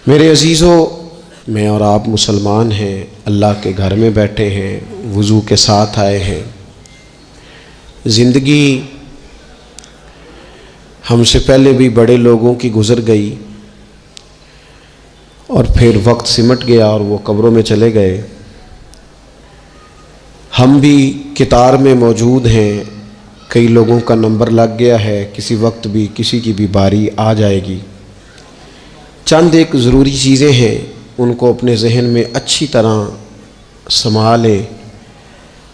मेरे अजीज़ों, मैं और आप मुसलमान हैं, अल्लाह के घर में बैठे हैं, वज़ू के साथ आए हैं। ज़िंदगी हमसे पहले भी बड़े लोगों की गुज़र गई और फिर वक्त सिमट गया और वो कब्रों में चले गए। हम भी कितार में मौजूद हैं, कई लोगों का नंबर लग गया है, किसी वक्त भी किसी की भी बारी आ जाएगी। चंद एक ज़रूरी चीज़ें हैं, उनको अपने जहन में अच्छी तरह संभालें।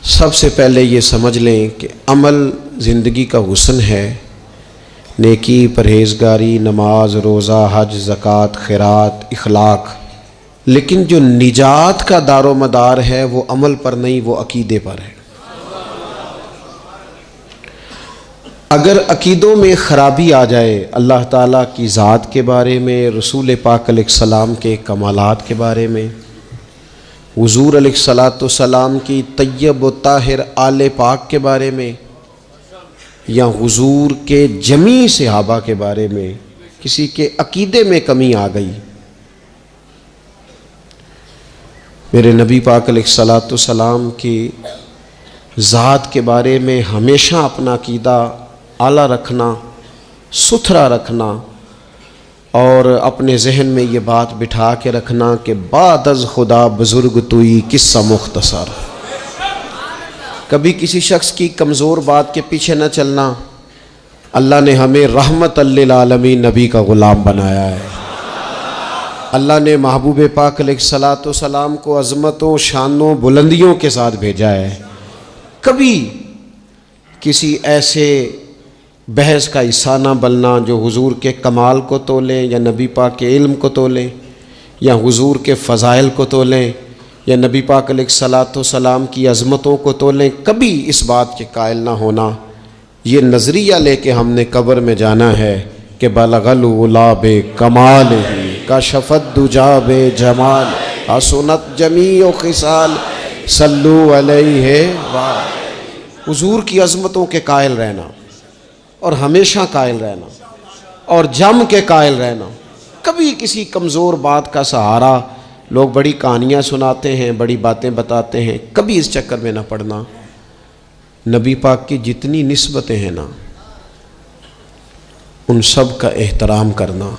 सबसे पहले ये समझ लें कि अमल ज़िंदगी का हुस्न है। नेकी, परहेज़गारी, नमाज, रोज़ा, हज, ज़कात, खैरात, इखलाक। लेकिन जो निजात का दारो मदार है वो अमल पर नहीं, वो अकीदे पर है। अगर अकीदों में ख़राबी आ जाए, अल्लाह ताला की ज़ात के बारे में, रसूल पाक अलैहिस्सलाम के कमालात के बारे में, हुज़ूर अलैहिस्सलाम की तय्यब व ताहिर आले पाक के बारे में, या हुज़ूर के जमी सहाबा के बारे में किसी के अकीदे में कमी आ गई, मेरे नबी पाक अलैहिस्सलाम की ज़ात के बारे में हमेशा अपना अकीदा आला रखना, सुथरा रखना और अपने जहन में ये बात बिठा के रखना कि बादज़ खुदा बुज़ुर्ग तुई किस्सा मुख्तसर। कभी किसी शख्स की कमज़ोर बात के पीछे न चलना। अल्लाह ने हमें रहमत लिल आलमीन नबी का ग़ुलाम बनाया है। अल्लाह ने महबूब पाक अलैहिस्सलाम को अज़मतों, शानों, बुलंदियों के साथ भेजा है। कभी किसी ऐसे बहस का हिस्सा ना बनना जो हुजूर के कमाल को तोलें, या नबी पाक के इल्म को तोलें, या हुजूर के फ़ज़ाइल को तोलें, या नबी पाक अलैहिस्सलाम की अज़मतों को तोलें। कभी इस बात के कायल ना होना। ये नज़रिया लेके हमने कब्र में जाना है कि बलगल उला बे कमाल ही का शफ़त दुजा बे जमाल हसनत जमी व खिसाल सल्लु अलैहि वा। हुजूर की अज़मतों के कायल रहना और हमेशा कायल रहना और जम के कायल रहना। कभी किसी कमज़ोर बात का सहारा, लोग बड़ी कहानियाँ सुनाते हैं, बड़ी बातें बताते हैं, कभी इस चक्कर में ना पड़ना। नबी पाक की जितनी निस्बतें हैं ना, उन सब का एहतराम करना।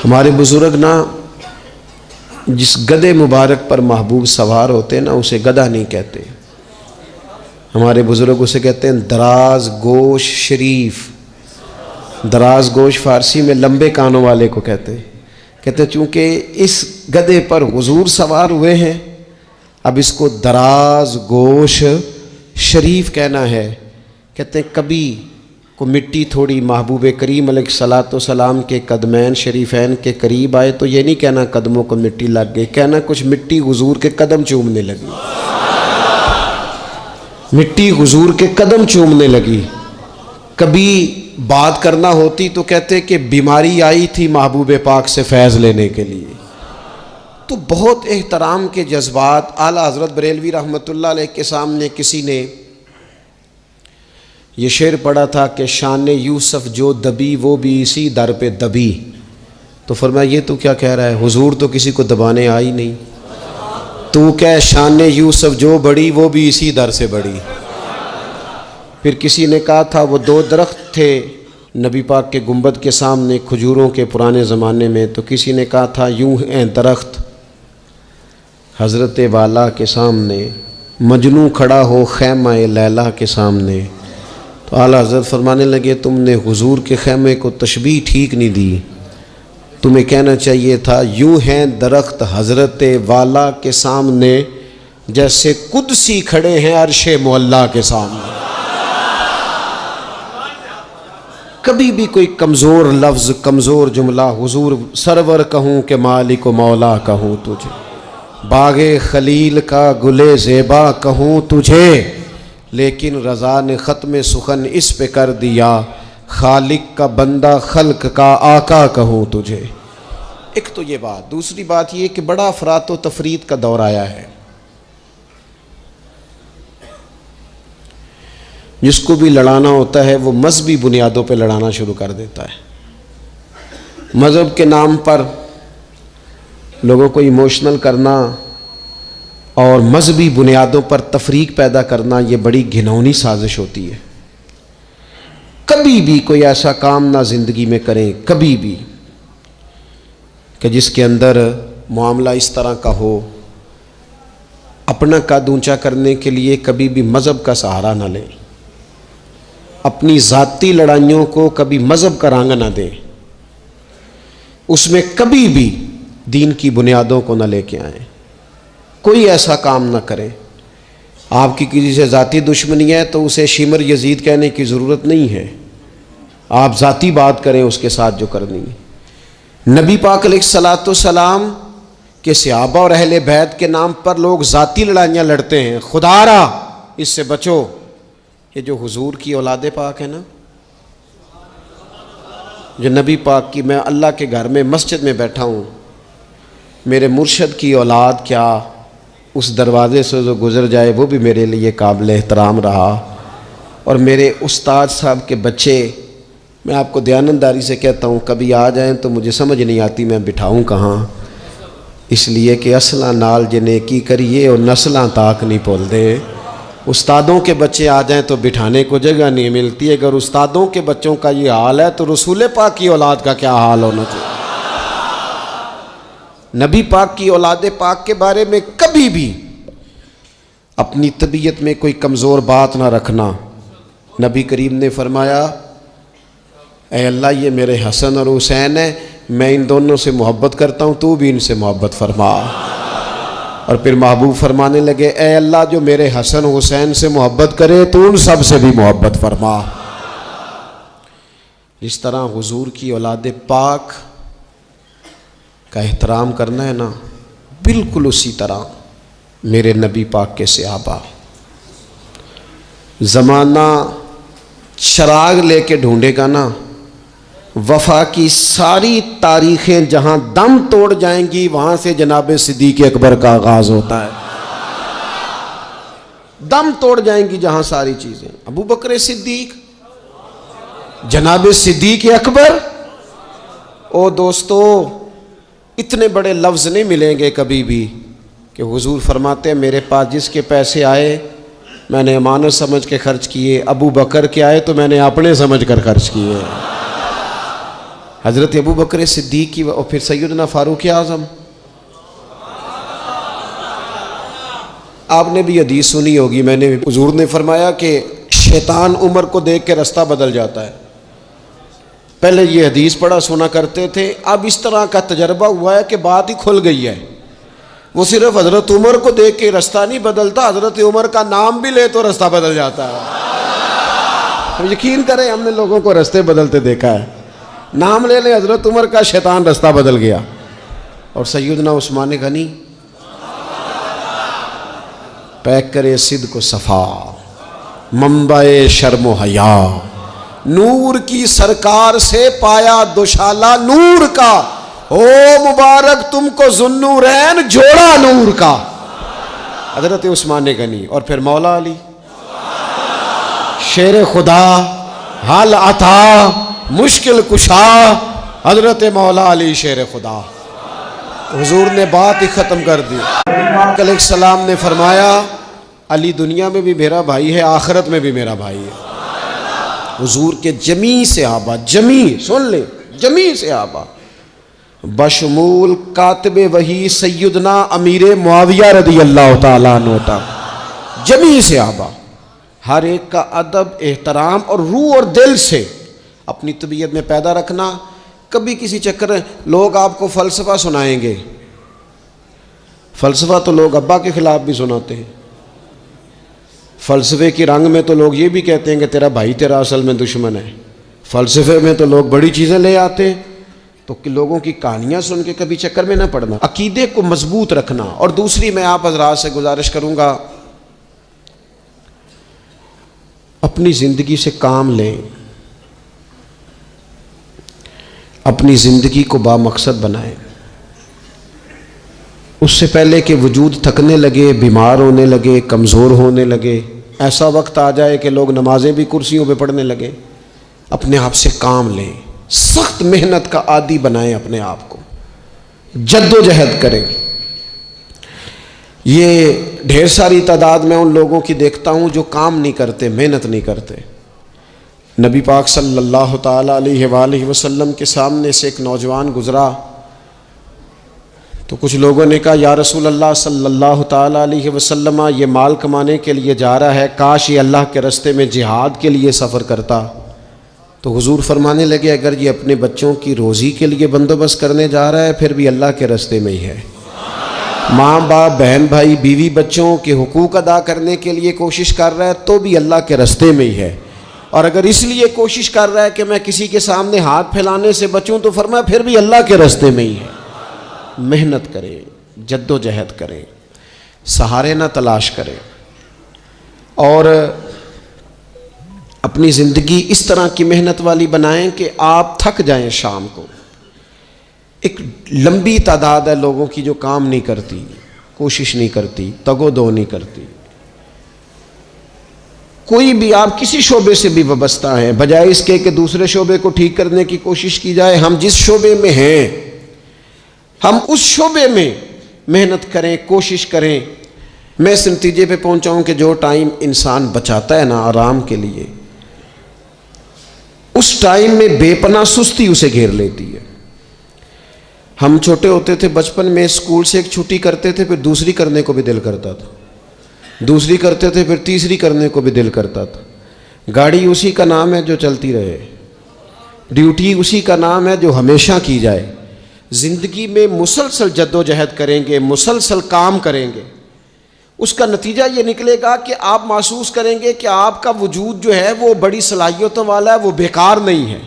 हमारे बुज़ुर्ग ना जिस गधे मुबारक पर महबूब सवार होते ना, उसे गधा नहीं कहते। हमारे बुज़ुर्ग उसे कहते हैं दराज गोश शरीफ। दराज गोश फ़ारसी में लंबे कानों वाले को कहते चूँकि इस गधे पर हुजूर सवार हुए हैं, अब इसको दराज गोश शरीफ कहना है। कहते हैं कभी को मिट्टी थोड़ी महबूब करीम अलैहिस्सलाम के कदमैन शरीफैन के करीब आए तो ये नहीं कहना कदमों को मिट्टी लग गई, कहना कुछ मिट्टी हुजूर के कदम चूमने लगी, मिट्टी हुजूर के कदम चूमने लगी। कभी बात करना होती तो कहते कि बीमारी आई थी महबूब पाक से फैज़ लेने के लिए। तो बहुत एहतराम के जज्बात। आला हज़रत बरेलवी रहमतुल्लाह अलैह के सामने किसी ने ये शेर पढ़ा था कि शान यूसुफ जो दबी वो भी इसी दर पे दबी। तो फरमाया ये तो क्या कह रहा है, हुजूर तो किसी को दबाने आई नहीं। तू क्या शान यूसुफ जो बड़ी वो भी इसी दर से बड़ी। फिर किसी ने कहा था वो दो दरख्त थे नबी पाक के गुंबद के सामने खजूरों के पुराने ज़माने में, तो किसी ने कहा था यूं हैं दरख्त हज़रत वाला के सामने, मजनू खड़ा हो खैमा लैला के सामने। तो आला हज़रत फरमाने लगे तुमने हुजूर के खैमे को तशबीह ठीक नहीं दी, तुम्हें कहना चाहिए था यूं हैं दरख्त हज़रत वाला के सामने जैसे कुदसी खड़े हैं अर्शे मुअल्ला के सामने। कभी भी कोई कमज़ोर लफ्ज़, कमज़ोर जुमला, हुजूर सरवर कहूँ कि मालिक व मौला कहूँ तुझे, बागे खलील का गुले ज़ेबा कहूँ तुझे, लेकिन रज़ा ने ख़त्म सुखन इस पे कर दिया, खालिक का बंदा खल्क का आका कहूँ तुझे। एक तो ये बात। दूसरी बात ये कि बड़ा अफरात व तफरीत का दौर आया है। जिसको भी लड़ाना होता है वो मजहबी बुनियादों पे लड़ाना शुरू कर देता है। मज़हब के नाम पर लोगों को इमोशनल करना और मजहबी बुनियादों पर तफरीक पैदा करना, ये बड़ी घिनौनी साजिश होती है। कभी भी कोई ऐसा काम ना ज़िंदगी में करें, कभी भी, कि जिसके अंदर मामला इस तरह का हो। अपना कद ऊंचा करने के लिए कभी भी मज़हब का सहारा ना लें। अपनी ज़ाती लड़ाइयों को कभी मज़हब का रंग ना दें। उसमें कभी भी दीन की बुनियादों को ना लेके आएँ। कोई ऐसा काम ना करें। आपकी किसी से ज़ाती दुश्मनी है तो उसे शिमर यजीद कहने की ज़रूरत नहीं है। आप ज़ाती बात करें उसके साथ जो करनी है। नबी पाक अलैहिस्सलाम के सहाबा और अहले बैत के नाम पर लोग ज़ाती लड़ाइयाँ लड़ते हैं, खुदारा इससे बचो। ये जो हुजूर की औलाद पाक है ना, जो नबी पाक की, मैं अल्लाह के घर में मस्जिद में बैठा हूँ, मेरे मुर्शद की औलाद क्या उस दरवाज़े से जो गुज़र जाए वो भी मेरे लिए काबिल एहतराम रहा। और मेरे उस्ताद साहब के बच्चे, मैं आपको दयानतदारी से कहता हूँ, कभी आ जाएं तो मुझे समझ नहीं आती मैं बिठाऊँ कहाँ, इसलिए कि असलां नाल जे नेकी करिए और नस्लां ताक नहीं भुलदे। उस्तादों के बच्चे आ जाएं तो बिठाने को जगह नहीं मिलती। अगर उस्तादों के बच्चों का ये हाल है तो रसूल पाक की औलाद का क्या हाल होना चाहिए। नबी पाक की औलाद पाक के बारे में कभी भी अपनी तबीयत में कोई कमज़ोर बात ना रखना। नबी करीम ने फरमाया, ऐ अल्लाह ये मेरे हसन और हुसैन है, मैं इन दोनों से मोहब्बत करता हूँ, तू भी इनसे मोहब्बत फरमा। और फिर महबूब फरमाने लगे, ऐ अल्लाह जो मेरे हसन हुसैन से मोहब्बत करे तो उन सब से भी मोहब्बत फरमा। इस तरह हुजूर की औलाद पाक का एहतराम करना है ना, बिल्कुल उसी तरह मेरे नबी पाक के सहाबा। ज़माना चराग लेके ढूंढेगा ना, वफ़ा की सारी तारीखें जहाँ दम तोड़ जाएंगी वहाँ से जनाब सिद्दीक़ अकबर का आगाज़ होता है। दम तोड़ जाएंगी जहाँ सारी चीज़ें। अबू बकर सिद्दीक़, जनाब सिद्दीक़ अकबर। ओ दोस्तों, इतने बड़े लफ्ज़ नहीं मिलेंगे कभी भी कि हुजूर फरमाते हैं मेरे पास जिसके पैसे आए मैंने अमानत समझ के खर्च किए, अबू बकर के आए तो मैंने अपने समझ कर खर्च किए। हज़रत अबू बकर सिद्दीक़ की और फिर सैयदना फ़ारूक आज़म। आपने भी हदीस सुनी होगी, मैंने हुजूर ने फरमाया कि शैतान उम्र को देख के रास्ता बदल जाता है। पहले ये हदीस पढ़ा सुना करते थे, अब इस तरह का तजर्बा हुआ है कि बात ही खुल गई है। वो सिर्फ हज़रत उमर को देख के रास्ता नहीं बदलता, हज़रत उमर का नाम भी ले तो रास्ता बदल जाता है। तो यकीन करें, हमने लोगों को रास्ते बदलते देखा है। नाम ले ले हज़रत उमर का, शैतान रास्ता बदल गया। और सैयदना उस्मान गनी, पैक करे सिद्ध को सफ़ा, मंबाए शर्म हया, नूर की सरकार से पाया दुशाला नूर का, ओ मुबारक तुमको जुन्नूरैन जोड़ा नूर का। हज़रत उस्मान गनी। और फिर मौला अली, शेर खुदा, हाल अता, मुश्किल कुशा, हज़रत मौला अली शेर खुदा। हुजूर ने बात ही ख़त्म कर दी। अलैहिस्सलाम ने फरमाया, अली दुनिया में भी मेरा भाई है, आखिरत में भी मेरा भाई है। हुजूर के जमी सहाबा, जमी सुन ले, जमी सहाबा बशमूल कातिबे वही सैयदना अमीर मुआविया रदी अल्लाह ताला अन्हु, जमी सहाबा हर एक का अदब, एहतराम और रूह और दिल से अपनी तबीयत में पैदा रखना। कभी किसी चक्कर में लोग आपको फ़लसफ़ा सुनाएंगे, फ़लसफ़ा तो लोग अब्बा के ख़िलाफ़ भी सुनाते हैं। फ़लसफ़े की रंग में तो लोग ये भी कहते हैं कि तेरा भाई तेरा असल में दुश्मन है। फ़लसफ़े में तो लोग बड़ी चीज़ें ले आते हैं। तो कि लोगों की कहानियाँ सुन के कभी चक्कर में ना पड़ना, अकीदे को मजबूत रखना। और दूसरी मैं आप हज़रात से गुजारिश करूँगा, अपनी ज़िंदगी से काम लें, अपनी ज़िंदगी को बामकसद बनाएं। उससे पहले कि वजूद थकने लगे, बीमार होने लगे, कमज़ोर होने लगे, ऐसा वक्त आ जाए कि लोग नमाजें भी कुर्सियों पे पढ़ने लगे, अपने आप से काम लें। सख्त मेहनत का आदी बनाएं अपने आप को। जद्दोजहद करें। ये ढेर सारी तादाद में उन लोगों की देखता हूँ जो काम नहीं करते, मेहनत नहीं करते। नबी पाक सल्लल्लाहु ताला अलैहि वसल्लम के सामने से एक नौजवान गुज़रा तो कुछ लोगों ने कहा, या रसूल अल्लाह सल्लल्लाहु ताला अलैहि वसल्लम, ये माल कमाने के लिए जा रहा है, काश ये अल्लाह के रास्ते में जिहाद के लिए सफ़र करता। तो हुजूर फरमाने लगे, अगर ये अपने बच्चों की रोज़ी के लिए बंदोबस्त करने जा रहा है फिर भी अल्लाह के रास्ते में ही है। माँ बाप, बहन भाई, बीवी बच्चों के हुकूक अदा करने के लिए कोशिश कर रहा है तो भी अल्लाह के रास्ते में ही है। और अगर इसलिए कोशिश कर रहा है कि मैं किसी के सामने हाथ फैलाने से बचूं तो फरमाया फिर भी अल्लाह के रास्ते में ही है। मेहनत करें, जद्दोजहद करें, सहारे ना तलाश करें और अपनी ज़िंदगी इस तरह की मेहनत वाली बनाएं कि आप थक जाएं शाम को। एक लंबी तादाद है लोगों की जो काम नहीं करती, कोशिश नहीं करती, तगोदो नहीं करती। कोई भी आप किसी शोबे से भी वाबस्ता है, बजाय इसके कि दूसरे शोबे को ठीक करने की कोशिश की जाए, हम जिस शोबे में हैं हम उस शोबे में मेहनत करें, कोशिश करें। मैं इस नतीजे पे पहुंचा हूं कि जो टाइम इंसान बचाता है ना आराम के लिए, उस टाइम में बेपनाह सुस्ती उसे घेर लेती है। हम छोटे होते थे, बचपन में स्कूल से एक छुट्टी करते थे, फिर दूसरी करने को भी दिल करता था, दूसरी करते थे, फिर तीसरी करने को भी दिल करता था। गाड़ी उसी का नाम है जो चलती रहे, ड्यूटी उसी का नाम है जो हमेशा की जाए। ज़िंदगी में मुसलसल जद्दोजहद करेंगे, मुसलसल काम करेंगे, उसका नतीजा ये निकलेगा कि आप महसूस करेंगे कि आपका वजूद जो है वो बड़ी सलाहियतों वाला है, वो बेकार नहीं है।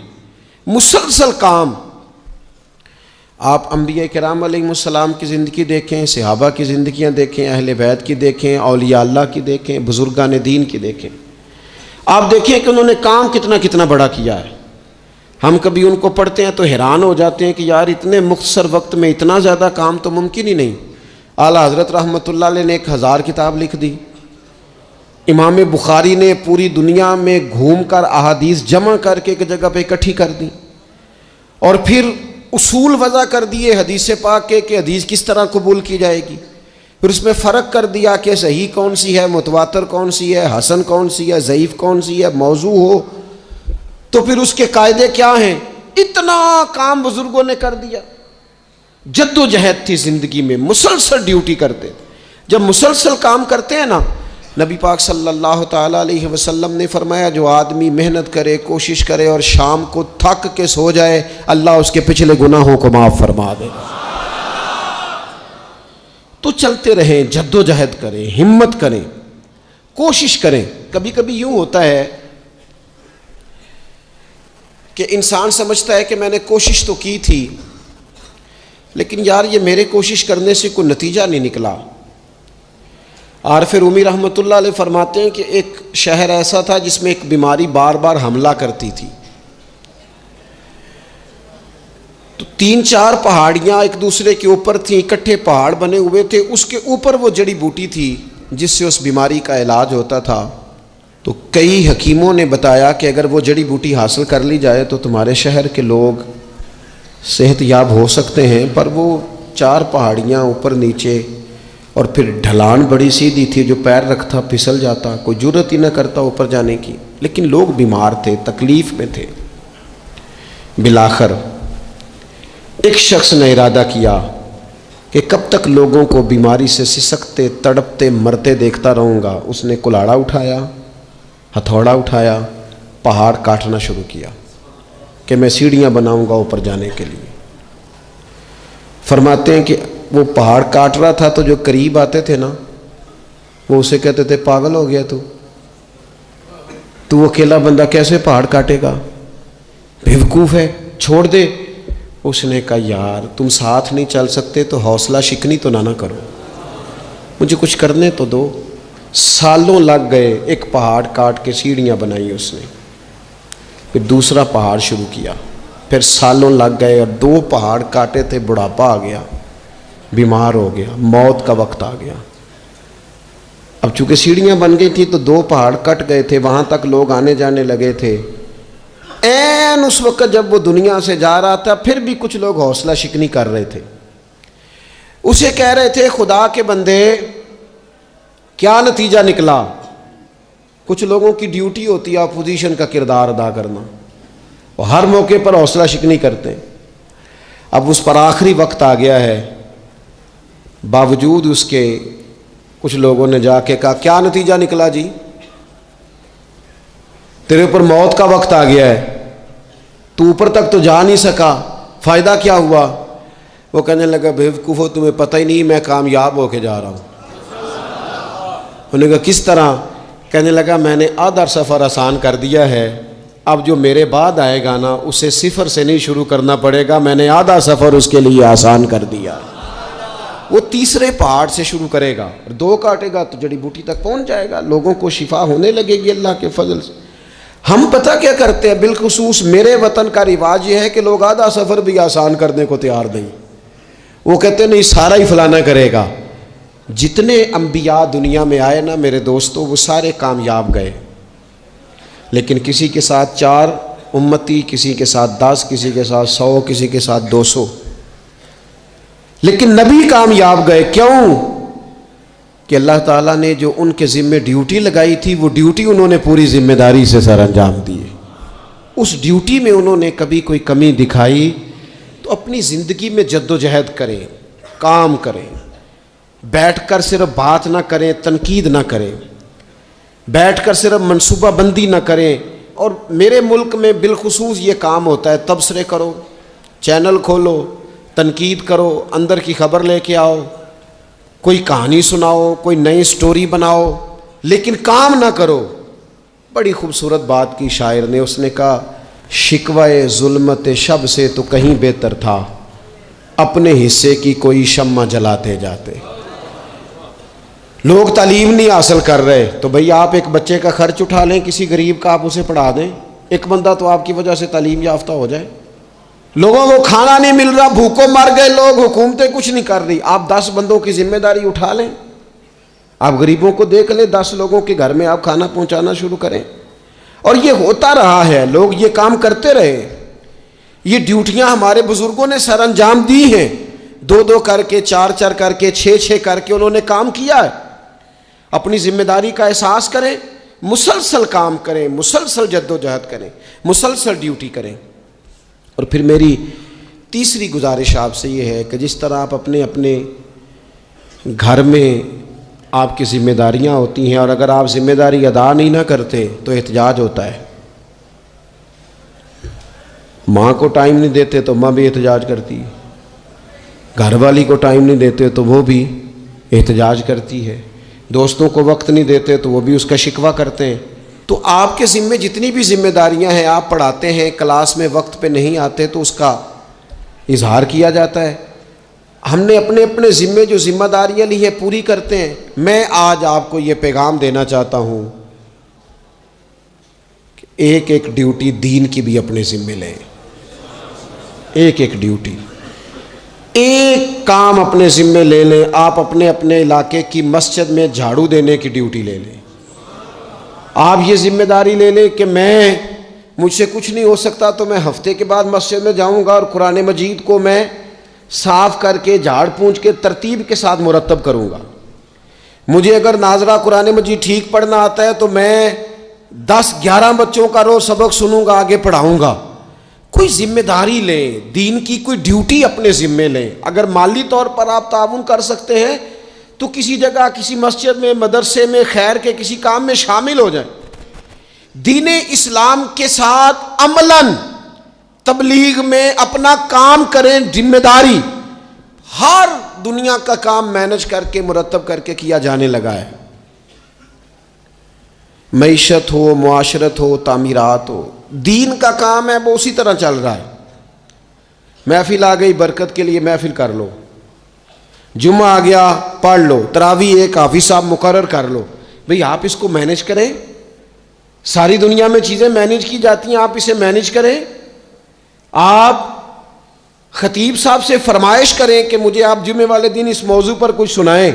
मुसलसल काम। आप अंबिया किराम अलैहिमुस्सलाम की ज़िंदगी देखें, सहाबा की ज़िंदगियाँ देखें, अहले बैत की देखें, औलिया अल्लाह की देखें, बुजुर्गान दीन की देखें। आप देखें कि उन्होंने काम कितना कितना बड़ा किया है। हम कभी उनको पढ़ते हैं तो हैरान हो जाते हैं कि यार इतने मुख्तसर वक्त में इतना ज़्यादा काम तो मुमकिन ही नहीं। आला हज़रत रहमतुल्लाह अलैह ने 1000 किताब लिख दी। इमाम बुखारी ने पूरी दुनिया में घूम कर अहादीस जमा करके एक जगह पे इकट्ठी कर दी और फिर उसूल वज़ा कर दिए हदीस पाक के कि हदीस किस तरह कबूल की जाएगी। फिर उसमें फ़र्क कर दिया कि सही कौन सी है, मुतवातर कौन सी है, हसन कौन सी है, ज़ईफ़ कौन सी है, मौजू हो तो फिर उसके कायदे क्या हैं। इतना काम बुजुर्गों ने कर दिया। जद्दोजहद थी ज़िंदगी में, मुसलसल ड्यूटी करते। जब मुसलसल काम करते हैं ना, नबी पाक सल्लल्लाहु ताला अलैहि वसल्लम ने फरमाया, जो आदमी मेहनत करे, कोशिश करे और शाम को थक के सो जाए, अल्लाह उसके पिछले गुनाहों को माफ़ फरमा देगा। तो चलते रहें, जद्दोजहद करें, हिम्मत करें, कोशिश करें। कभी कभी यूँ होता है कि इंसान समझता है कि मैंने कोशिश तो की थी लेकिन यार ये मेरे कोशिश करने से कोई नतीजा नहीं निकला। आरिफ रूमी रहमतुल्लाह अलैह फरमाते हैं कि एक शहर ऐसा था जिसमें एक बीमारी बार बार हमला करती थी। तो 3-4 पहाड़ियाँ एक दूसरे के ऊपर थीं, इकट्ठे पहाड़ बने हुए थे, उसके ऊपर वो जड़ी बूटी थी जिससे उस बीमारी का इलाज होता था। तो कई हकीमों ने बताया कि अगर वो जड़ी बूटी हासिल कर ली जाए तो तुम्हारे शहर के लोग सेहतयाब हो सकते हैं। पर वो 4 पहाड़ियाँ ऊपर नीचे और फिर ढलान बड़ी सीधी थी, जो पैर रखता फिसल जाता, कोई जुर्रत ही ना करता ऊपर जाने की। लेकिन लोग बीमार थे, तकलीफ़ में थे। बिलाखर एक शख्स ने इरादा किया कि कब तक लोगों को बीमारी से सिसकते, तड़पते, मरते देखता रहूँगा। उसने कुल्हाड़ा उठाया, हथौड़ा उठाया, पहाड़ काटना शुरू किया कि मैं सीढ़ियाँ बनाऊँगा ऊपर जाने के लिए। फरमाते हैं कि वो पहाड़ काट रहा था तो जो करीब आते थे ना, वो उसे कहते थे, पागल हो गया तू अकेला बंदा कैसे पहाड़ काटेगा, बेवकूफ़ है, छोड़ दे। उसने कहा, यार तुम साथ नहीं चल सकते तो हौसला शिकनी तो ना करो, मुझे कुछ करने तो दो। सालों लग गए, एक पहाड़ काट के सीढ़ियाँ बनाई उसने। फिर दूसरा पहाड़ शुरू किया, फिर सालों लग गए और 2 पहाड़ काटे थे। बुढ़ापा आ गया, बीमार हो गया, मौत का वक्त आ गया। अब चूँकि सीढ़ियाँ बन गई थी तो 2 पहाड़ कट गए थे, वहाँ तक लोग आने जाने लगे थे। ऐन उस वक्त जब वो दुनिया से जा रहा था, फिर भी कुछ लोग हौसला शिकनी कर रहे थे उसे कह रहे थे खुदा के बंदे क्या नतीजा निकला। कुछ लोगों की ड्यूटी होती है अपोजिशन का किरदार अदा करना, और हर मौके पर हौसला शिकनी करते हैं। अब उस पर आखिरी वक्त आ गया है, बावजूद उसके कुछ लोगों ने जाके कहा क्या नतीजा निकला जी, तेरे ऊपर मौत का वक्त आ गया है, तू ऊपर तक तो जा नहीं सका, फ़ायदा क्या हुआ। वो कहने लगा बेवकूफ़ो तुम्हें पता ही नहीं मैं कामयाब होके जा रहा हूँ। उन्होंने कहा किस तरह। कहने लगा मैंने आधा सफ़र आसान कर दिया है, अब जो मेरे बाद आएगा ना उसे सिफर से नहीं शुरू करना पड़ेगा, मैंने आधा सफ़र उसके लिए आसान कर दिया। वो तीसरे पहाड़ से शुरू करेगा, 2 काटेगा तो जड़ी बूटी तक पहुंच जाएगा, लोगों को शिफा होने लगेगी अल्लाह के फजल से। हम पता क्या करते हैं, बिलखुसूस मेरे वतन का रिवाज ये है कि लोग आधा सफ़र भी आसान करने को तैयार नहीं। वो कहते नहीं सारा ही फलाना करेगा। जितने अंबिया दुनिया में आए ना मेरे दोस्तों, वो सारे कामयाब गए, लेकिन किसी के साथ 4 उम्मती, किसी के साथ 10, किसी के साथ 100, किसी के साथ 200, लेकिन नबी कामयाब गए। क्यों? कि अल्लाह ताला ने जो उनके ज़िम्मे ड्यूटी लगाई थी वो ड्यूटी उन्होंने पूरी जिम्मेदारी से सर अंजाम दिए। उस ड्यूटी में उन्होंने कभी कोई कमी दिखाई तो अपनी ज़िंदगी में जद्दोजहद करें, काम करें, बैठकर सिर्फ बात ना करें, तनकीद ना करें, बैठकर सिर्फ मनसूबा बंदी ना करें। और मेरे मुल्क में बिलखुसूस ये काम होता है, तबसरे करो, चैनल खोलो, तनकीद करो, अंदर की खबर लेके आओ, कोई कहानी सुनाओ, कोई नई स्टोरी बनाओ, लेकिन काम ना करो। बड़ी खूबसूरत बात की शायर ने, उसने कहा शिकवाए जुल्मत शब से तो कहीं बेहतर था, अपने हिस्से की कोई शम्मा जलाते जाते। लोग तालीम नहीं हासिल कर रहे तो भैया आप एक बच्चे का खर्च उठा लें, किसी गरीब का आप उसे पढ़ा दें, एक बंदा तो आपकी वजह से तालीम याफ्ता हो जाए। लोगों को खाना नहीं मिल रहा, भूखों मर गए लोग, हुकूमतें कुछ नहीं कर रही, आप 10 बंदों की जिम्मेदारी उठा लें, आप गरीबों को देख लें, 10 लोगों के घर में आप खाना पहुंचाना शुरू करें। और ये होता रहा है, लोग ये काम करते रहे, ये ड्यूटियां हमारे बुजुर्गों ने सर अंजाम दी हैं, 2-2 करके, 4-4 करके, 6-6 करके उन्होंने काम किया है। अपनी जिम्मेदारी का एहसास करें, मुसलसल काम करें, मुसलसल जद्दोजहद करें, मुसलसल ड्यूटी करें। और फिर मेरी तीसरी गुजारिश आपसे ये है कि जिस तरह आप अपने अपने घर में आपकी ज़िम्मेदारियां होती हैं, और अगर आप ज़िम्मेदारी अदा नहीं ना करते तो एहतजाज होता है। माँ को टाइम नहीं देते तो माँ भी एहतजाज करती है, घर वाली को टाइम नहीं देते तो वो भी एहतजाज करती है, दोस्तों को वक्त नहीं देते तो वो भी उसका शिकवा करते हैं। तो आपके ज़िम्मे जितनी भी जिम्मेदारियां हैं, आप पढ़ाते हैं, क्लास में वक्त पे नहीं आते तो उसका इजहार किया जाता है। हमने अपने अपने ज़िम्मे जो जिम्मेदारियां ली है पूरी करते हैं। मैं आज आपको ये पैगाम देना चाहता हूँ कि एक एक ड्यूटी दीन की भी अपने ज़िम्मे लें, एक एक ड्यूटी, एक काम अपने ज़िम्मे ले लें। आप अपने अपने इलाके की मस्जिद में झाड़ू देने की ड्यूटी ले लें। आप ये जिम्मेदारी ले लें कि मुझसे कुछ नहीं हो सकता तो मैं हफ्ते के बाद मस्जिद में जाऊंगा और कुरान मजीद को मैं साफ़ करके, झाड़ पूंछ के, तरतीब के साथ मुरतब करूंगा। मुझे अगर नाजरा कुरान मजीद ठीक पढ़ना आता है तो मैं 10-11 बच्चों का रोज़ सबक सुनूंगा, आगे पढ़ाऊंगा। कोई जिम्मेदारी लें, दीन की कोई ड्यूटी अपने ज़िम्मे लें। अगर माली तौर पर आप ताउन कर सकते हैं तो किसी जगह, किसी मस्जिद में, मदरसे में, खैर के किसी काम में शामिल हो जाएं। दीन इस्लाम के साथ अमलन तबलीग में अपना काम करें। जिम्मेदारी हर दुनिया का काम मैनेज करके, मुरतब करके किया जाने लगा है। मईशत हो, मुआशरत हो, तामीरात हो, दीन का काम है वो उसी तरह चल रहा है। महफिल आ गई, बरकत के लिए महफिल कर लो, जुम्मा आ गया पढ़ लो, तरावी एक हाफिज साहब मुकर्रर कर लो। भाई आप इसको मैनेज करें, सारी दुनिया में चीज़ें मैनेज की जाती हैं, आप इसे मैनेज करें। आप खतीब साहब से फरमाइश करें कि मुझे आप जुम्मे वाले दिन इस मौजू पर कुछ सुनाएं।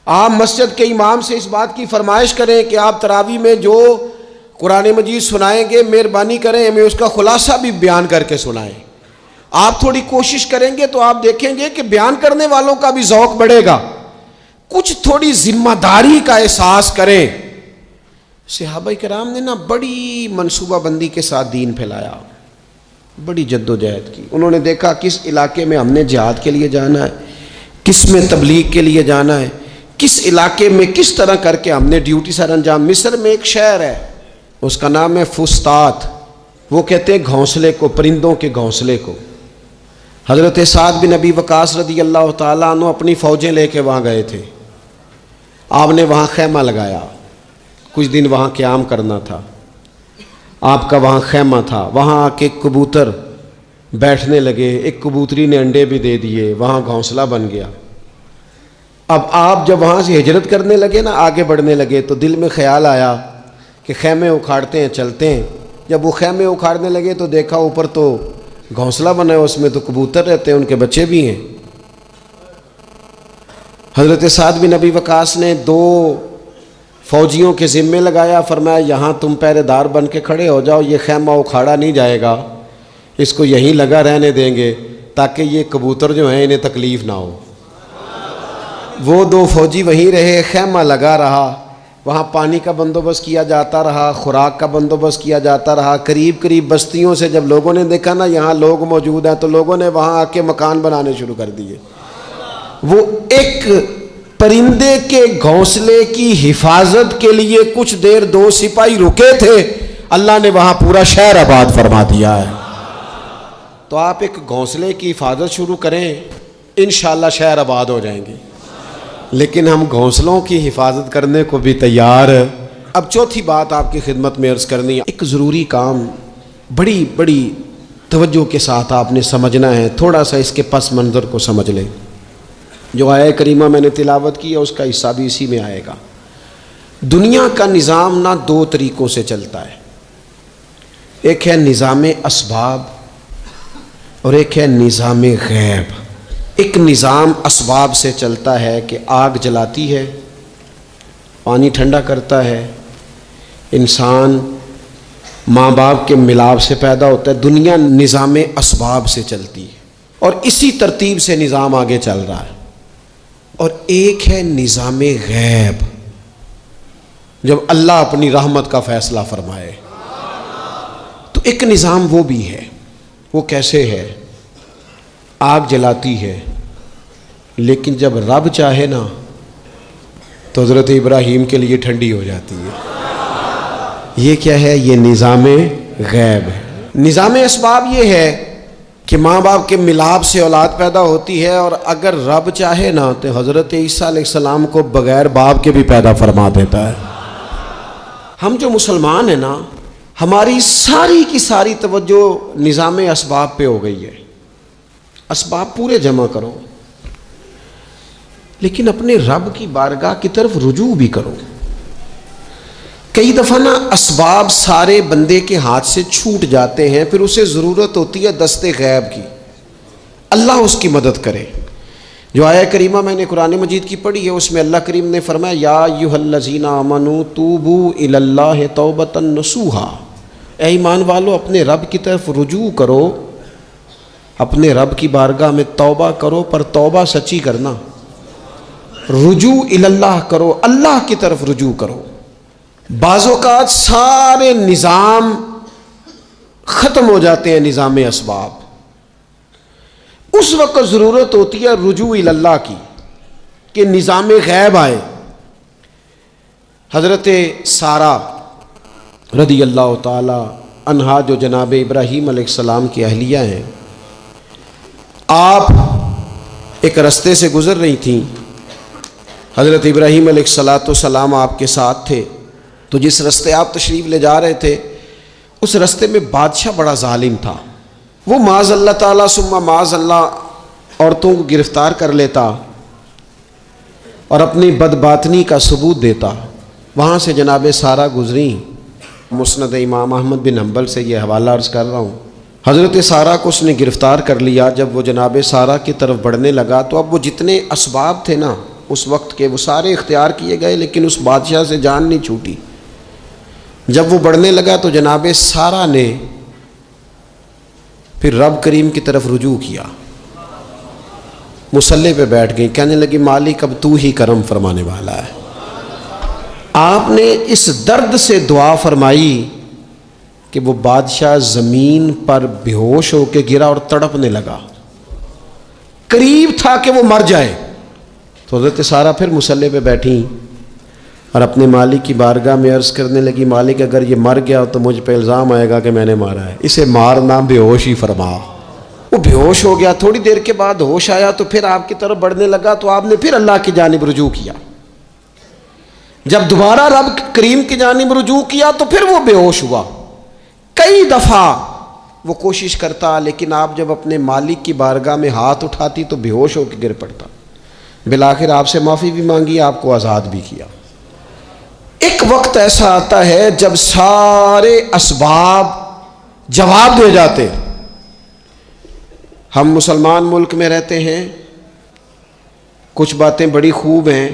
आप मस्जिद के इमाम से इस बात की फरमाइश करें कि आप तरावी में जो कुरान मजीद सुनाएंगे मेहरबानी करें हमें उसका खुलासा भी बयान करके सुनाएं। आप थोड़ी कोशिश करेंगे तो आप देखेंगे कि बयान करने वालों का भी ज़ौक बढ़ेगा। कुछ थोड़ी जिम्मेदारी का एहसास करें। सहाबाए किराम ने ना बड़ी मनसूबाबंदी के साथ दीन फैलाया, बड़ी जद्दोजहद की। उन्होंने देखा किस इलाके में हमने जिहाद के लिए जाना है, किस में तबलीग के लिए जाना है, किस इलाके में किस तरह करके हमने ड्यूटी सर अंजाम। मिस्र में एक शहर है, उसका नाम है फुस्तात। वो कहते हैं घोंसले को, परिंदों के घोंसले को। हज़रत साद बिन अबी वकास रदी अल्लाह ताला अन्हु अपनी फ़ौजें लेके वहाँ गए थे। आपने वहाँ खैमा लगाया, कुछ दिन वहाँ क़याम करना था। आपका वहाँ खैमा था। वहाँ आके कबूतर बैठने लगे, एक कबूतरी ने अंडे भी दे दिए, वहाँ घोंसला बन गया। अब आप जब वहाँ से हिजरत करने लगे ना, आगे बढ़ने लगे, तो दिल में ख्याल आया कि खैमे उखाड़ते हैं, चलते हैं। जब वो खैमे उखाड़ने लगे तो देखा ऊपर तो घोंसला बना है, उसमें तो कबूतर रहते हैं, उनके बच्चे भी हैं। हज़रत साद बिन अबी वकास ने 2 फ़ौजियों के ज़िम्मे लगाया, फरमाया यहाँ तुम पहरेदार बन के खड़े हो जाओ, ये खैमा उखाड़ा नहीं जाएगा, इसको यहीं लगा रहने देंगे ताकि ये कबूतर जो हैं इन्हें तकलीफ़ ना हो। वो 2 फ़ौजी वहीं रहे, खैमा लगा रहा, वहाँ पानी का बंदोबस्त किया जाता रहा, खुराक का बंदोबस्त किया जाता रहा। करीब करीब बस्तियों से जब लोगों ने देखा ना यहाँ लोग मौजूद हैं, तो लोगों ने वहाँ आके मकान बनाने शुरू कर दिए। वो एक परिंदे के घोंसले की हिफाजत के लिए कुछ देर 2 सिपाही रुके थे, अल्लाह ने वहाँ पूरा शहर आबाद फरमा दिया है। तो आप एक घोंसले की हिफाजत शुरू करें, इंशाअल्लाह शहर आबाद हो जाएंगे। लेकिन हम घोंसलों की हिफाजत करने को भी तैयार। अब चौथी बात आपकी खिदमत में अर्ज़ करनी है, एक ज़रूरी काम बड़ी बड़ी तवज्जो के साथ आपने समझना है। थोड़ा सा इसके पस मंज़र को समझ लें। जो आया करीमा मैंने तिलावत की है उसका हिस्सा भी इसी में आएगा। दुनिया का निज़ाम ना 2 तरीक़ों से चलता है, एक है निज़ाम असबाब और एक है निज़ाम गैब। एक निज़ाम असबाब से चलता है कि आग जलाती है, पानी ठंडा करता है, इंसान माँ बाप के मिलाप से पैदा होता है। दुनिया निज़ाम असबाब से चलती है और इसी तरतीब से निज़ाम आगे चल रहा है। और एक है निज़ाम गैब, जब अल्लाह अपनी रहमत का फ़ैसला फरमाए। तो एक निज़ाम वो भी है। वो कैसे है? आग जलाती है, लेकिन जब रब चाहे ना तो हज़रत इब्राहीम के लिए ठंडी हो जाती है। ये क्या है? ये निज़ाम गैब है। निज़ाम असबाब ये है कि माँ बाप के मिलाप से औलाद पैदा होती है, और अगर रब चाहे ना तो हज़रत ईसा अलैहिस्सलाम को बग़ैर बाप के भी पैदा फरमा देता है। हम जो मुसलमान हैं ना, हमारी सारी की सारी तवज्जो निज़ाम असबाब पे हो गई है। असबाब पूरे जमा करो, लेकिन अपने रब की बारगाह की तरफ रुजू भी करो। कई दफ़ा ना असबाब सारे बंदे के हाथ से छूट जाते हैं, फिर उसे ज़रूरत होती है दस्ते गैब की, अल्लाह उसकी मदद करे। जो आया करीमा मैंने कुरान मजीद की पढ़ी है, उसमें अल्लाह करीम ने फरमाया, या अय्युहल्लज़ीना आमनू तूबू इलल्लाहि तौबतन नसूहा। ऐ ईमान वालो, अपने रब की तरफ रुजू करो, अपने रब की बारगाह में तौबा करो, पर तौबा सच्ची करना। रुजू इलल्लाह करो, अल्लाह की तरफ रुजू करो। बाज़ौक़ात सारे निज़ाम ख़त्म हो जाते हैं, निज़ाम असबाब। उस वक्त ज़रूरत होती है रुजू इलल्लाह की, कि निज़ाम गैब आए। हज़रत सारा रदी अल्लाह ताला अन्हा, जो जनाब इब्राहीम अलैहिस्सलाम की अहलिया हैं, आप एक रास्ते से गुज़र रही थीं। हज़रत इब्राहीम अलैहिस्सलाम आपके साथ थे। तो जिस रास्ते आप तशरीफ़ ले जा रहे थे, उस रास्ते में बादशाह बड़ा जालिम था। वो माज़अल्लाह ताला सुम्मा माज़अल्लाह औरतों को गिरफ़्तार कर लेता और अपनी बदबातनी का सबूत देता। वहाँ से जनाब सारा गुज़री। मुस्नद इमाम अहमद बिन हम्बल से ये हवाला अर्ज़ कर रहा हूँ। हज़रत सारा को उसने गिरफ़्तार कर लिया। जब वो जनाब सारा की तरफ बढ़ने लगा, तो अब वो जितने असबाब थे ना उस वक्त के, वो सारे इख्तियार किए गए, लेकिन उस बादशाह से जान नहीं छूटी। जब वो बढ़ने लगा तो जनाब सारा ने फिर रब करीम की तरफ रुजू किया, मुसल्ले पे बैठ गई, कहने लगी मालिक अब तू ही करम फरमाने वाला है। आपने इस दर्द से दुआ फरमाई कि वो बादशाह ज़मीन पर बेहोश होकर गिरा और तड़पने लगा, करीब था कि वो मर जाए। तो हज़रत सारा फिर मुसल्ले पे बैठी और अपने मालिक की बारगाह में अर्ज़ करने लगी, मालिक अगर ये मर गया तो मुझ पे इल्ज़ाम आएगा कि मैंने मारा है, इसे मारना बेहोश ही फरमा। वो बेहोश हो गया, थोड़ी देर के बाद होश आया तो फिर आपकी तरफ बढ़ने लगा, तो आपने फिर अल्लाह की जानिब रुजू किया। जब दोबारा रब करीम की जानिब रुजू किया तो फिर वो बेहोश हुआ। कई दफ़ा वो कोशिश करता, लेकिन आप जब अपने मालिक की बारगाह में हाथ उठाती तो बेहोश होकर गिर पड़ता। बिलाखिर आपसे माफ़ी भी मांगी, आपको आज़ाद भी किया। एक वक्त ऐसा आता है जब सारे असबाब जवाब दे जाते। हम मुसलमान मुल्क में रहते हैं, कुछ बातें बड़ी खूब हैं।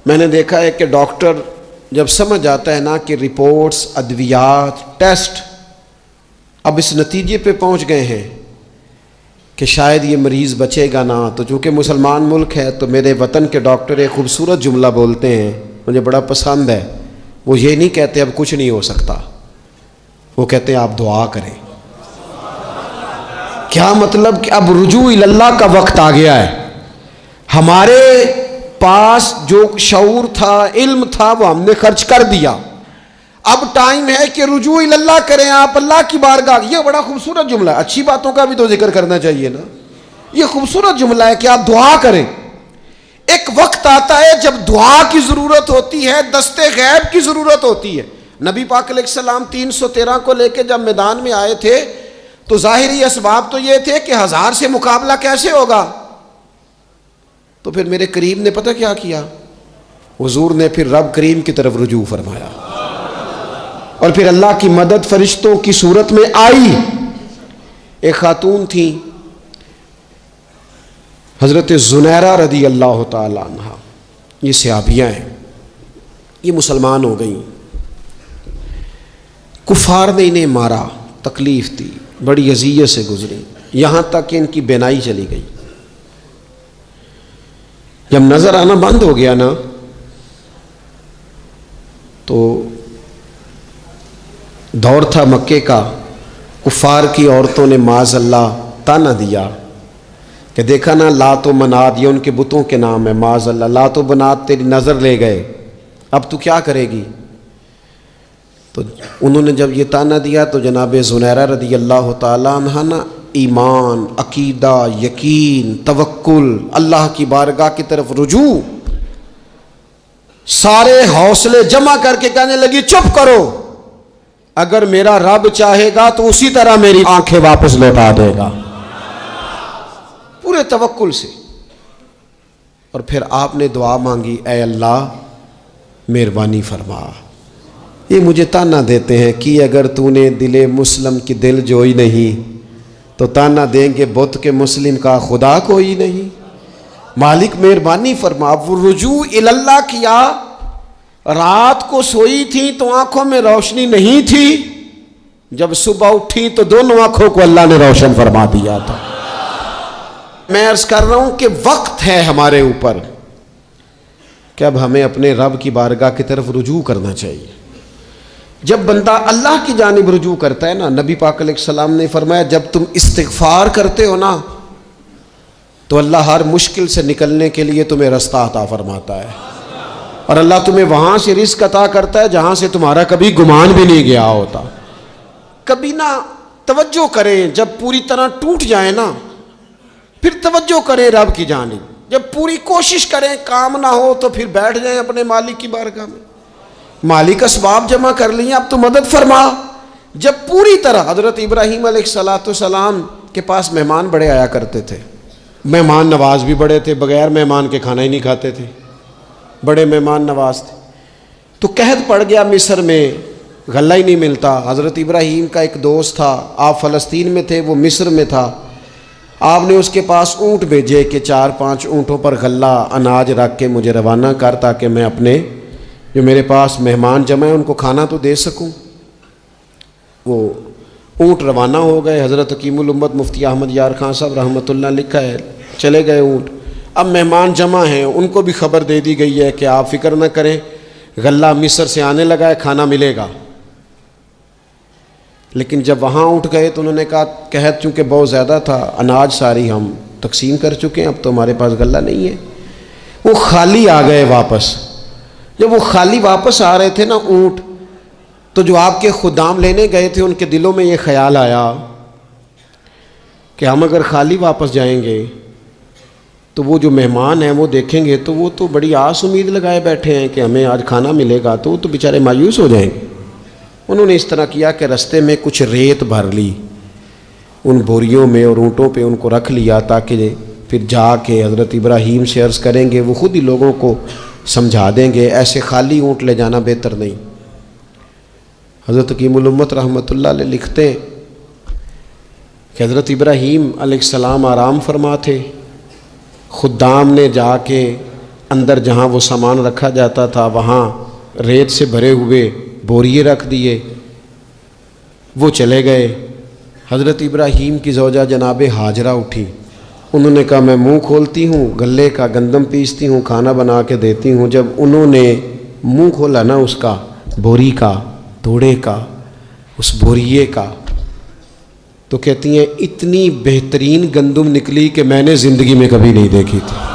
मैंने देखा है कि डॉक्टर जब समझ आता है ना कि रिपोर्ट्स, अद्वियात, टेस्ट अब इस नतीजे पे पहुंच गए हैं कि शायद ये मरीज़ बचेगा ना, तो चूँकि मुसलमान मुल्क है तो मेरे वतन के डॉक्टर एक खूबसूरत जुमला बोलते हैं, मुझे बड़ा पसंद है। वो ये नहीं कहते अब कुछ नहीं हो सकता, वो कहते हैं आप दुआ करें। क्या मतलब कि अब रुजू इल्लाह का वक्त आ गया है। हमारे पास जो शऊर था, इल्म था, वो हमने खर्च कर दिया। अब टाइम है कि रुजू इल्लाह करें, आप अल्लाह की बारगाह। ये बड़ा खूबसूरत जुमला, अच्छी बातों का भी तो जिक्र करना चाहिए ना। ये खूबसूरत जुमला है कि आप दुआ करें। एक वक्त आता है जब दुआ की ज़रूरत होती है, दस्ते गैब की ज़रूरत होती है। नबी पाक अलैहिस्सलाम 313 को लेकर जब मैदान में आए थे तो ज़ाहिरी असबाब तो ये थे कि 1000 से मुकाबला कैसे होगा। तो फिर मेरे करीम ने पता क्या किया, हुजूर ने फिर रब करीम की तरफ रुजू फरमाया और फिर अल्लाह की मदद फरिश्तों की सूरत में आई। एक खातून थी हज़रत ज़ुनैरा रदी अल्लाह ताला अन्हा, ये सहाबियाँ हैं, ये मुसलमान हो गई। कुफार ने इन्हें मारा, तकलीफ़ थी, बड़ी अज़ियत से गुजरी, यहाँ तक कि इनकी बेनाई चली गई। जब नज़र आना बंद हो गया ना तो दौर था मक्के का, कुफार की औरतों ने माज़अल्लाह ताना दिया कि देखा ना लात व मनात, ये उनके बुतों के नाम है, माज़अल्लाह लात व मनात तेरी नज़र ले गए, अब तू क्या करेगी। तो उन्होंने जब ये ताना दिया तो जनाब ज़ुनैरा रदी अल्लाह ताला अन्हा ना ईमान, अकीदा, यकीन, तवक्कुल, अल्लाह की बारगाह की तरफ रुजू, सारे हौसले जमा करके कहने लगी चुप करो, अगर मेरा रब चाहेगा तो उसी तरह मेरी आंखें वापस लौटा देगा, पूरे तवक्कुल से। और फिर आपने दुआ मांगी, ऐ अल्लाह मेहरबानी फरमा। ये मुझे ताना देते हैं कि अगर तूने दिले मुस्लिम की दिल जोई नहीं तो ताना देंगे बुत के मुस्लिम का खुदा कोई नहीं। मालिक मेहरबानी फरमा। वो रुजू इल्लाह किया, रात को सोई थी तो आंखों में रोशनी नहीं थी, जब सुबह उठी तो दोनों आंखों को अल्लाह ने रोशन फरमा दिया था। मैं अर्ज कर रहा हूं कि वक्त है हमारे ऊपर कि अब हमें अपने रब की बारगाह की तरफ रुजू करना चाहिए। जब बंदा अल्लाह की जानिब रुजू करता है ना, नबी पाक अलैहिस्सलाम ने फरमाया जब तुम इस्तिग़फ़ार करते हो ना तो अल्लाह हर मुश्किल से निकलने के लिए तुम्हें रास्ता अता फरमाता है, और अल्लाह तुम्हें वहाँ से रिज़्क़ अता करता है जहाँ से तुम्हारा कभी गुमान भी नहीं गया होता। कभी ना तवज्जो करें, जब पूरी तरह टूट जाए ना फिर तवज्जो करें रब की जानिब। जब पूरी कोशिश करें काम ना हो तो फिर बैठ जाएं अपने मालिक की बारगाह में, मालिक असबाब जमा कर लिए, अब तो मदद फरमा। जब पूरी तरह हज़रत इब्राहीम अलैहिस्सलाम के पास मेहमान बड़े आया करते थे, मेहमान नवाज भी बड़े थे, बग़ैर मेहमान के खाना ही नहीं खाते थे, बड़े मेहमान नवाज थे। तो कहत पड़ गया मिस्र में गल्ला ही नहीं मिलता। हज़रत इब्राहीम का एक दोस्त था, आप फ़लस्तीन में थे, वो मिस्र में था। आपने उसके पास ऊँट भेजे कि 4-5 ऊँटों पर गल्ला अनाज रख के मुझे रवाना कर, ताकि मैं अपने जो मेरे पास मेहमान जमा है उनको खाना तो दे सकूं। वो ऊँट रवाना हो गए। हज़रत हकीमुल उम्मत मुफ्ती अहमद यार खान साहब रहमतुल्लाह लिखा है, चले गए ऊँट। अब मेहमान जमा हैं, उनको भी खबर दे दी गई है कि आप फ़िक्र न करें, गल्ला मिस्र से आने लगा है, खाना मिलेगा। लेकिन जब वहाँ उठ गए तो उन्होंने कहा, कहत चूँकि बहुत ज़्यादा था, अनाज सारी हम तकसीम कर चुके हैं, अब तो हमारे पास गल्ला नहीं है। वो खाली आ गए वापस। जब वो खाली वापस आ रहे थे ना ऊँट, तो जो आपके खुदाम लेने गए थे उनके दिलों में ये ख्याल आया कि हम अगर खाली वापस जाएंगे तो वो जो मेहमान हैं वो देखेंगे तो वो तो बड़ी आस उम्मीद लगाए बैठे हैं कि हमें आज खाना मिलेगा, तो वो तो बेचारे मायूस हो जाएंगे। उन्होंने इस तरह किया कि रास्ते में कुछ रेत भर ली उन बोरियों में और ऊँटों पे उनको रख लिया, ताकि फिर जाके हज़रत इब्राहीम से अर्ज़ करेंगे, वो ख़ुद ही लोगों को समझा देंगे, ऐसे खाली ऊँट ले जाना बेहतर नहीं। हज़रत हकीमुल उम्मत रहमतुल्लाह अलैह लिखते हैं कि हज़रत इब्राहीम अलैहिस्सलाम आराम फरमा थे। खुद्दाम ने जाके अंदर जहाँ वो सामान रखा जाता था वहाँ रेत से भरे हुए बोरिए रख दिए, वो चले गए। हज़रत इब्राहीम की ज़ौजा जनाब हाजरा उठी, उन्होंने कहा मैं मुंह खोलती हूँ, गले का गंदम पीसती हूँ, खाना बना के देती हूँ। जब उन्होंने मुंह खोला ना उसका, बोरी का, तोड़े का, उस बोरिए का, तो कहती हैं इतनी बेहतरीन गंदम निकली कि मैंने ज़िंदगी में कभी नहीं देखी थी।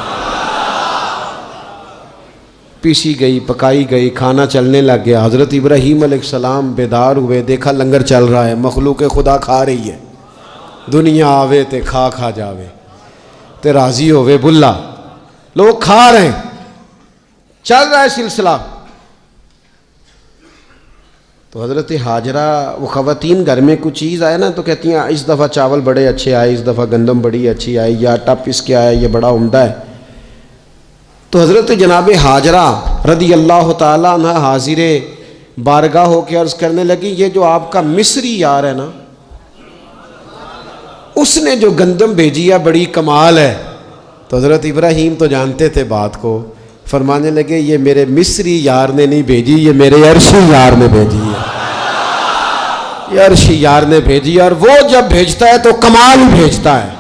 पीसी गई, पकाई गई, खाना चलने लग गया। हज़रत इब्राहीम अलैहिस्सलाम बेदार हुए, देखा लंगर चल रहा है, मखलूक खुदा खा रही है। दुनिया आवे ते खा खा जावे, ते राज़ी होवे बुल्ला, लोग खा रहे हैं, चल रहा है सिलसिला। तो हज़रत हाजरा, वो ख़वातीन घर में कुछ चीज़ आए ना तो कहती हैं इस दफ़ा चावल बड़े अच्छे आए, इस दफ़ा गंदम बड़ी अच्छी आई, या आटा पिस के आया, ये बड़ा उम्दा है। तो हज़रत जनाब हाजरा रदी अल्लाह ताला अन्हा हाजिरे बारगाह होकर अर्ज़ करने लगी, ये जो आपका मिस्री यार है ना, उसने जो गंदम भेजी है बड़ी कमाल है। तो हज़रत इब्राहीम तो जानते थे बात को, फरमाने लगे ये मेरे मिस्री यार ने नहीं भेजी, ये मेरे अर्शी यार ने भेजी है, ये अर्शी यार ने भेजी। और वो जब भेजता है तो कमाल ही भेजता है,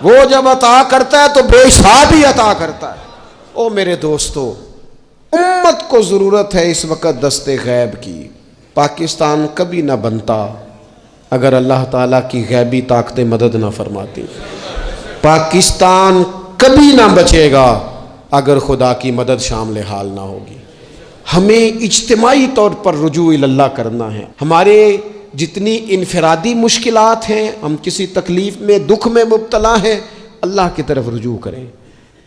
वो जब अता करता है तो बेहिसाब ही अता करता है। ओ मेरे दोस्तों, उम्मत को ज़रूरत है इस वक्त दस्ते गैब की। पाकिस्तान कभी ना बनता अगर अल्लाह ताला की गैबी ताकतें मदद ना फरमाती। पाकिस्तान कभी ना बचेगा अगर खुदा की मदद शामिल हाल ना होगी। हमें इज्तिमाई तौर पर रुजू इल्लाह करना है। हमारे जितनी इनफरादी मुश्किलात हैं, हम किसी तकलीफ़ में, दुख में मुब्तला हैं, अल्लाह की तरफ रुजू करें,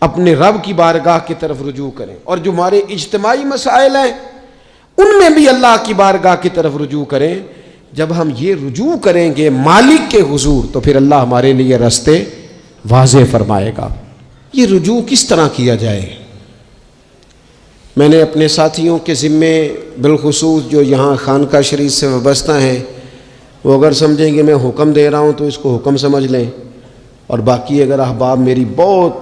अपने रब की बारगाह की तरफ रुजू करें। और जो हमारे इज्तिमाई मसाइल हैं उनमें भी अल्लाह की बारगाह की तरफ रुजू करें। जब हम ये रुजू करेंगे मालिक के हुजूर, तो फिर अल्लाह हमारे लिए रास्ते वाज़े फरमाएगा। ये रुजू किस तरह किया जाए? मैंने अपने साथियों के ज़िम्मे बिलखुसूस जो यहाँ खानका शरीफ से वाबस्ता हैं, वो अगर समझेंगे मैं हुक्म दे रहा हूँ तो इसको हुक्म समझ लें, और बाकी अगर अहबाब मेरी बहुत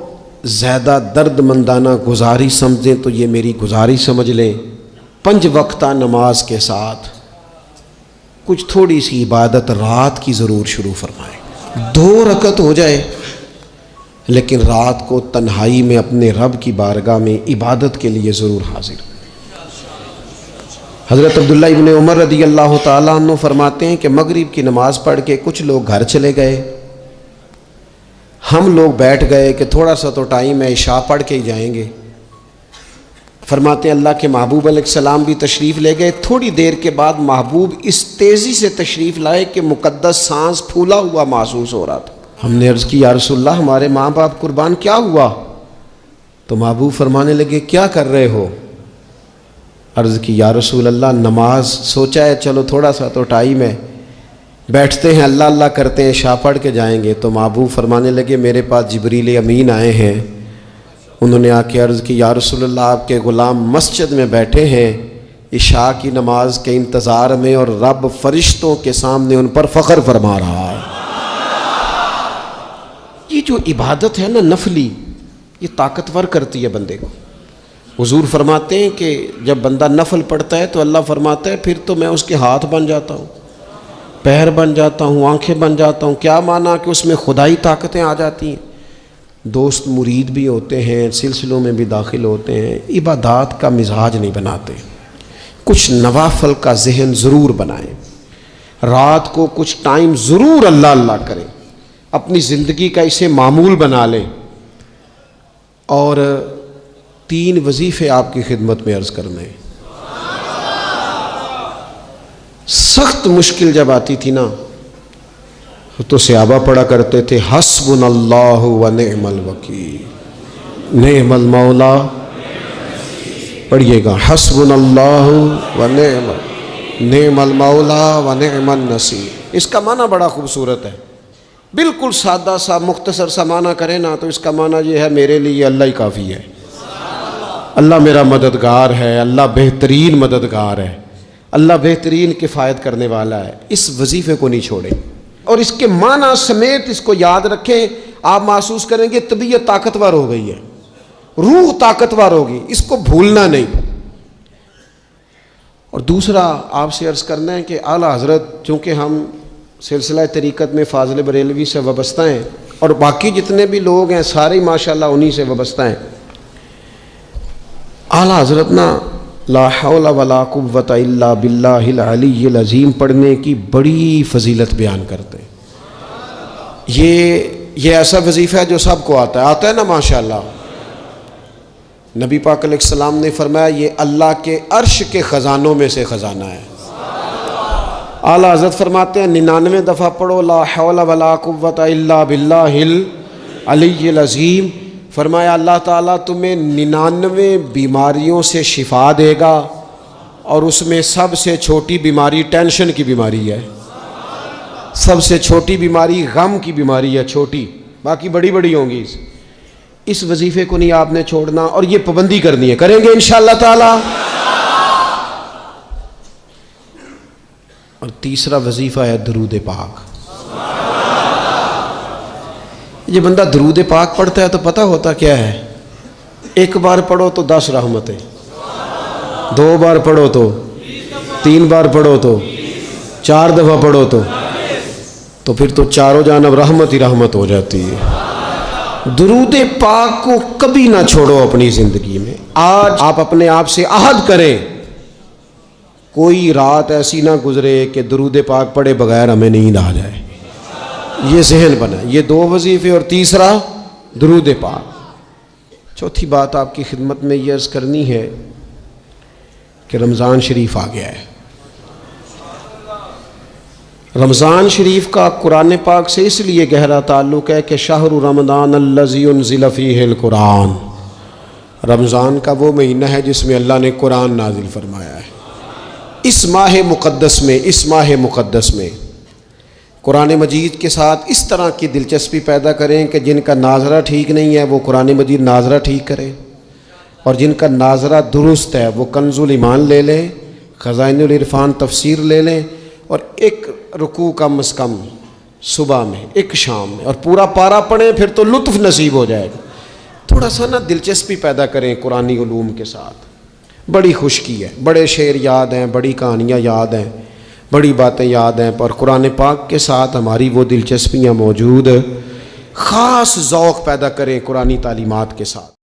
ज़्यादा दर्दमंदाना गुजारिश समझें तो ये मेरी गुजारिश समझ लें। 5 वक्ता नमाज के साथ कुछ थोड़ी सी इबादत रात की ज़रूर शुरू फरमाएं। 2 रकत हो जाए, लेकिन रात को तन्हाई में अपने रब की बारगाह में इबादत के लिए ज़रूर हाजिर। हज़रत अब्दुल्ला इब्न उमर रदी अल्लाह ताला अन्हु फरमाते हैं कि मगरिब की नमाज़ पढ़ के कुछ लोग घर चले गए, हम लोग बैठ गए कि थोड़ा सा तो टाइम है, इशा पढ़ के ही जाएंगे। फरमाते हैं अल्लाह के महबूब अलैहिस्सलाम भी तशरीफ़ ले गए। थोड़ी देर के बाद महबूब इस तेज़ी से तशरीफ़ लाए कि मुक़द्दस सांस फूला हुआ महसूस हो रहा था। हमने अर्ज़ की या रसूलल्लाह हमारे माँ बाप कुर्बान, क्या हुआ? तो महबूब फरमाने लगे क्या कर रहे हो? अर्ज़ की या रसूलल्लाह नमाज, सोचा है चलो थोड़ा सा तो टाइम है, बैठते हैं अल्लाह अल्लाह करते हैं, शाह पढ़ के जाएंगे। तो महबूब फरमाने लगे मेरे पास जिब्रील अमीन आए हैं, उन्होंने आके अर्ज़ की या रसूलल्लाह आपके ग़ुलाम मस्जिद में बैठे हैं इशा की नमाज के इंतज़ार में, और रब फरिश्तों के सामने उन पर फ़ख्र फरमा रहा है। ये जो इबादत है ना नफली, ये ताकतवर करती है बंदे को। हुजूर फरमाते हैं कि जब बंदा नफल पढ़ता है तो अल्लाह फरमाता है फिर तो मैं उसके हाथ बन जाता हूँ, पैर बन जाता हूँ, आंखें बन जाता हूँ। क्या माना कि उसमें खुदाई ताकतें आ जाती हैं। दोस्त मुरीद भी होते हैं, सिलसिलों में भी दाखिल होते हैं, इबादत का मिजाज नहीं बनाते। कुछ नवाफल का जहन ज़रूर बनाएं, रात को कुछ टाइम ज़रूर अल्लाह अल्लाह करें, अपनी ज़िंदगी का इसे मामूल बना लें। और 3 वजीफ़े आपकी खिदमत में अर्ज़ करने। सख्त मुश्किल जब आती थी ना तो सहाबा पढ़ा करते थे हस्बुनल्लाहु व निअमल वकील, निअमल मौला। पढ़िएगा, हस्बुनल्लाहु व निअमल मौला व निअमन नसीर। इसका माना बड़ा खूबसूरत है। बिल्कुल सादा सा मुख्तसर सा माना करें ना तो इसका माना ये है, मेरे लिए अल्लाह ही काफ़ी है। अल्लाह मेरा मददगार है, अल्लाह बेहतरीन मददगार है, अल्लाह बेहतरीन किफ़ायत करने वाला है। इस वजीफ़े को नहीं छोड़ें और इसके माना समेत इसको याद रखें। आप महसूस करेंगे तबीयत ताकतवर हो गई है, रूह ताकतवर होगी, इसको भूलना नहीं। और दूसरा आपसे अर्ज़ करना है कि आला हज़रत, चूँकि हम सिलसिला तरीक़त में फ़ाज़िल बरेलवी से वाबस्ता हैं और बाकी जितने भी लोग हैं सारे माशाअल्लाह उन्हीं से वाबस्ता हैं। आला हज़रत ना ला हौला वला कुव्वता इल्ला बिल्लाहिल अलीय्यिल अज़ीम पढ़ने की बड़ी फजीलत बयान करते हैं। ये ऐसा वजीफ़ा है जो सबको आता है ना माशाअल्लाह। नबी पाक अलैहिस्सलाम ने फरमाया ये अल्लाह के अर्श के ख़जानों में से ख़जाना है। आला हज़रत फरमाते हैं 99 दफ़ा पढ़ो ला हौला वला कुव्वता इल्ला बिल्लाहिल अलीय्यिल अज़ीम। फरमाया अल्लाह ताला तुम्हें 99 बीमारियों से शिफा देगा और उसमें सबसे छोटी बीमारी टेंशन की बीमारी है, सबसे छोटी बीमारी गम की बीमारी है, छोटी, बाकी बड़ी बड़ी होंगी। इस वजीफ़े को नहीं आपने छोड़ना और ये पाबंदी करनी है, करेंगे इंशाअल्लाह ताला। और तीसरा वजीफ़ा है दरूद पाक। ये बंदा दरूद पाक पढ़ता है तो पता होता क्या है, एक बार पढ़ो तो 10 रहमतें, 2 बार पढ़ो तो, 3 बार पढ़ो तो, 4 दफ़ा पढ़ो तो फिर तो चारों जानब रहमत ही रहमत हो जाती है। दरूद पाक को कभी ना छोड़ो अपनी ज़िंदगी में। आज आप अपने आप से अहद करें, कोई रात ऐसी ना गुजरे कि दरूद पाक पढ़े बगैर हमें नींद आ जाए। ये जहन बना, ये 2 वजीफ़े और तीसरा दरूद पाक। चौथी बात आपकी खिदमत में ये अर्ज़ करनी है कि रमज़ान शरीफ आ गया है। रमज़ान शरीफ का कुरान पाक से इसलिए गहरा ताल्लुक़ है कि शहरु रमज़ान अल्लज़ी उन्ज़िल फ़ीहिल कुरान, रमज़ान का वो महीना है जिसमें अल्लाह ने कुरान नाजिल फरमाया है। इस माह मुक़द्दस में कुरान मजीद के साथ इस तरह की दिलचस्पी पैदा करें कि जिनका नाजरा ठीक नहीं है वो कुरान मजीद नाजरा ठीक करें, और जिनका नाजरा दुरुस्त है वो कंजुल ईमान ले लें, ख़ज़ाइनुल इरफ़ान तफसीर ले लें, और एक रुकू कम अज़ कम सुबह में, एक शाम में, और पूरा पारा पढ़ें, फिर तो लुत्फ़ नसीब हो जाएगा। थोड़ा सा ना दिलचस्पी पैदा करें कुरानी उलूम के साथ। बड़ी खुशकी है, बड़े शेर याद हैं, बड़ी कहानियाँ याद हैं, बड़ी बातें याद हैं, पर कुरान पाक के साथ हमारी वो दिलचस्पियाँ मौजूद। ख़ास ज़ौक़ पैदा करें कुरानी तालीमात के साथ।